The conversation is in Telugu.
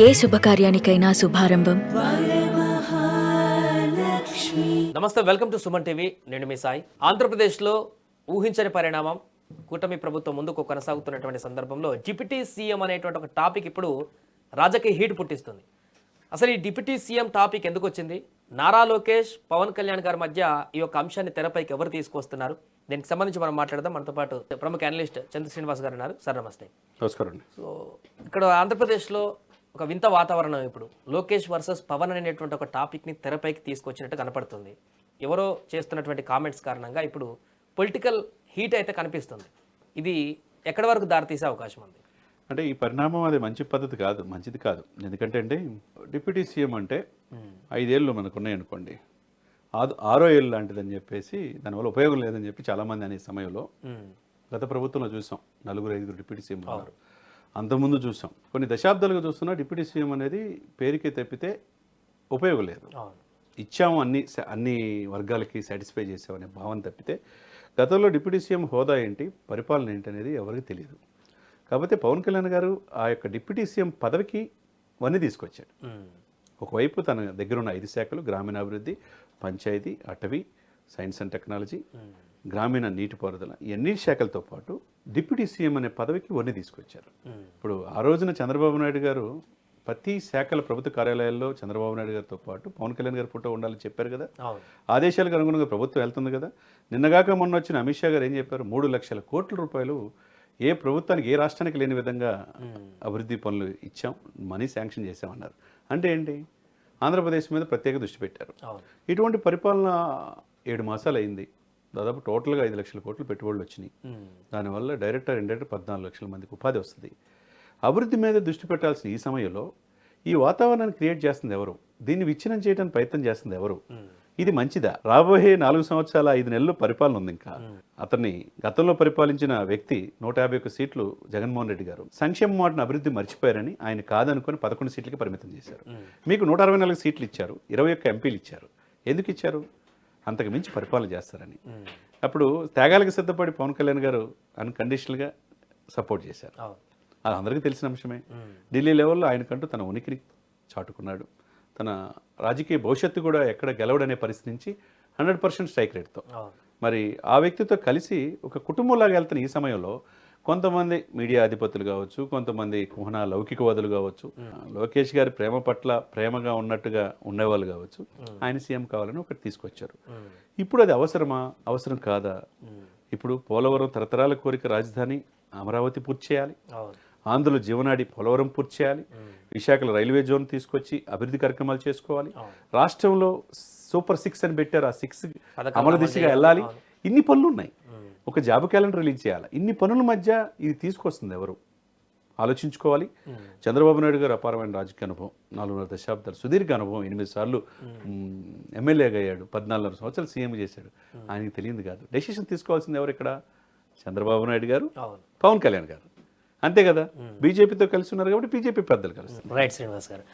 ఏ శుభకార్యానికైనా శుభారంభం. నమస్తే, వెల్కమ్ టు సుమన్ టీవీ. నేను మీ సాయి. ఆంధ్రప్రదేశ్లో ఊహించని పరిణామం, కూటమి ప్రభుత్వం ముందుకు కొనసాగుతున్నటువంటి సందర్భంలో డిప్యూటీ సీఎం అనేటువంటి ఒక టాపిక్ ఇప్పుడు రాజకీయ హీట్ పుట్టిస్తుంది. అసలు ఈ డిప్యూటీ సీఎం టాపిక్ ఎందుకు వచ్చింది? నారా లోకేష్, పవన్ కళ్యాణ్ గారి మధ్య ఈ యొక్క అంశాన్ని తెరపైకి ఎవరు తీసుకొస్తున్నారు? దీనికి సంబంధించి మనం మాట్లాడదాం. మనతో పాటు ప్రముఖ అనలిస్ట్ చంద్ర శ్రీనివాస్ గారు ఉన్నారు. సార్ నమస్తే. నమస్కారం. సో ఇక్కడ ఆంధ్రప్రదేశ్లో ఒక వింత వాతావరణం. ఇప్పుడు లోకేష్ వర్సెస్ పవన్ అనేటువంటి ఒక టాపిక్ని తెరపైకి తీసుకొచ్చినట్టు కనపడుతుంది. ఎవరో చేస్తున్నటువంటి కామెంట్స్ కారణంగా ఇప్పుడు పొలిటికల్ హీట్ అయితే కనిపిస్తుంది. ఇది ఎక్కడి వరకు దారితీసే అవకాశం ఉంది? అంటే ఈ పరిణామం అది మంచి పద్ధతి కాదు, మంచిది కాదు. ఎందుకంటే అండి, డిప్యూటీ సీఎం అంటే 5 ఏళ్ళు మనకు ఉన్నాయనుకోండి, 6వ ఏళ్ళు లాంటిదని చెప్పేసి దానివల్ల ఉపయోగం లేదని చెప్పి చాలామంది అనే సమయంలో గత ప్రభుత్వంలో చూసాం. 4-5 డిప్యూటీ సీఎం ఉన్నారు. అంతకుముందు చూసాం. కొన్ని దశాబ్దాలుగా చూస్తున్నా డిప్యూటీ సీఎం అనేది పేరుకే తప్పితే ఉపయోగం లేదు. ఇచ్చాము అన్ని వర్గాలకి సాటిస్ఫై చేసామనే భావన తప్పితే గతంలో డిప్యూటీ సీఎం హోదా ఏంటి, పరిపాలన ఏంటి అనేది ఎవరికి తెలియదు. కాకపోతే పవన్ కళ్యాణ్ గారు ఆ యొక్క డిప్యూటీ సీఎం పదవికి వన్నీ తీసుకొచ్చాడు. ఒకవైపు తన దగ్గర ఉన్న 5 శాఖలు, గ్రామీణాభివృద్ధి, పంచాయతీ, అటవీ, సైన్స్ అండ్ టెక్నాలజీ, గ్రామీణ నీటిపారుదల, ఇవన్నీ శాఖలతో పాటు డిప్యూటీ సీఎం అనే పదవికి వన్నీ తీసుకొచ్చారు. ఇప్పుడు ఆ రోజున చంద్రబాబు నాయుడు గారు ప్రతి శాఖల ప్రభుత్వ కార్యాలయాల్లో చంద్రబాబు నాయుడు గారితో పాటు పవన్ కళ్యాణ్ గారి ఫోటో ఉండాలని చెప్పారు కదా. ఆదేశాలకు అనుగుణంగా ప్రభుత్వం వెళ్తుంది కదా. నిన్నగాక మొన్న వచ్చిన అమిత్ షా గారు ఏం చెప్పారు? 3 లక్షల కోట్ల రూపాయలు ఏ ప్రభుత్వానికి, ఏ రాష్ట్రానికి లేని విధంగా అభివృద్ధి పనులు ఇచ్చాం, మనీ శాంక్షన్ చేసామన్నారు. అంటే ఏంటి? ఆంధ్రప్రదేశ్ మీద ప్రత్యేక దృష్టి పెట్టారు. ఇటువంటి పరిపాలన 7 మాసాలు అయింది. దాదాపు టోటల్గా 5 లక్షల కోట్లు పెట్టుబడులు వచ్చినాయి. దానివల్ల డైరెక్ట్ ఇండైరెక్ట్ 14 లక్షల మందికి ఉపాధి వస్తుంది. అభివృద్ధి మీద దృష్టి పెట్టాల్సిన ఈ సమయంలో ఈ వాతావరణాన్ని క్రియేట్ చేస్తుంది ఎవరు? దీన్ని విచ్ఛిన్నం చేయడానికి ప్రయత్నం చేస్తుంది ఎవరు? ఇది మంచిదా? రాబోయే 4 సంవత్సరాల 5 నెలలు పరిపాలన ఉంది. ఇంకా అతన్ని గతంలో పరిపాలించిన వ్యక్తి 151 సీట్లు జగన్మోహన్ రెడ్డి గారు సంక్షేమ మాటను అభివృద్ధి మర్చిపోయారని ఆయన కాదనుకొని 11 సీట్లకి పరిమితం చేశారు. మీకు 164 సీట్లు ఇచ్చారు, 21 ఎంపీలు ఇచ్చారు. ఎందుకు ఇచ్చారు? అంతకు మించి పరిపాలన చేస్తారని. అప్పుడు త్యాగాలకు సిద్ధపడి పవన్ కళ్యాణ్ గారు అన్కండిషనల్గా సపోర్ట్ చేశారు. అది అందరికీ తెలిసిన అంశమే. ఢిల్లీ లెవెల్లో ఆయనకంటూ తన ఉనికిని చాటుకున్నాడు. తన రాజకీయ భవిష్యత్తు కూడా ఎక్కడ గెలవడనే పరిస్థితి నుంచి 100% స్ట్రైక్ రేట్తో మరి ఆ వ్యక్తితో కలిసి ఒక కుటుంబంలాగా వెళ్తున్న ఈ సమయంలో కొంతమంది మీడియా అధిపతులు కావచ్చు, కొంతమంది కుహన లౌకికవాదులు కావచ్చు, లోకేష్ గారి ప్రేమ పట్ల ప్రేమగా ఉన్నట్టుగా ఉండేవాళ్ళు కావచ్చు, ఆయన సీఎం కావాలని ఒకటి తీసుకొచ్చారు. ఇప్పుడు అది అవసరమా, అవసరం కాదా? ఇప్పుడు పోలవరం తరతరాల కోరిక రాజధాని అమరావతి పూర్తి చేయాలి, ఆంధ్రలో జీవనాడి పోలవరం పూర్తి చేయాలి, విశాఖలో రైల్వే జోన్ తీసుకొచ్చి అభివృద్ధి కార్యక్రమాలు చేసుకోవాలి, రాష్ట్రంలో సూపర్ 6 అని పెట్టారు, ఆ 6 అమలు దిశగా వెళ్ళాలి. ఇన్ని పనులు ఉన్నాయి. ఒక జాబ్ క్యాలెండర్ రిలీజ్ చేయాలి. ఇన్ని పనుల మధ్య ఇది తీసుకొస్తుంది ఎవరు? ఆలోచించుకోవాలి. చంద్రబాబు నాయుడు గారు అపారమైన రాజకీయ అనుభవం, 4.5 దశాబ్దాలు సుదీర్ఘ అనుభవం, 8 సార్లు ఎమ్మెల్యేగా అయ్యాడు, 14.5 సంవత్సరాలు సీఎం చేశాడు. ఆయనకి తెలియదు కాదు. డెసిషన్ తీసుకోవాల్సింది ఎవరు ఇక్కడ? చంద్రబాబు నాయుడు గారు, పవన్ కళ్యాణ్ గారు. అంతే కదా. బీజేపీతో కలిసి ఉన్నారు కాబట్టి బీజేపీ పెద్దలు కలుస్తారు. రైట్ శ్రీనివాస్ గారు.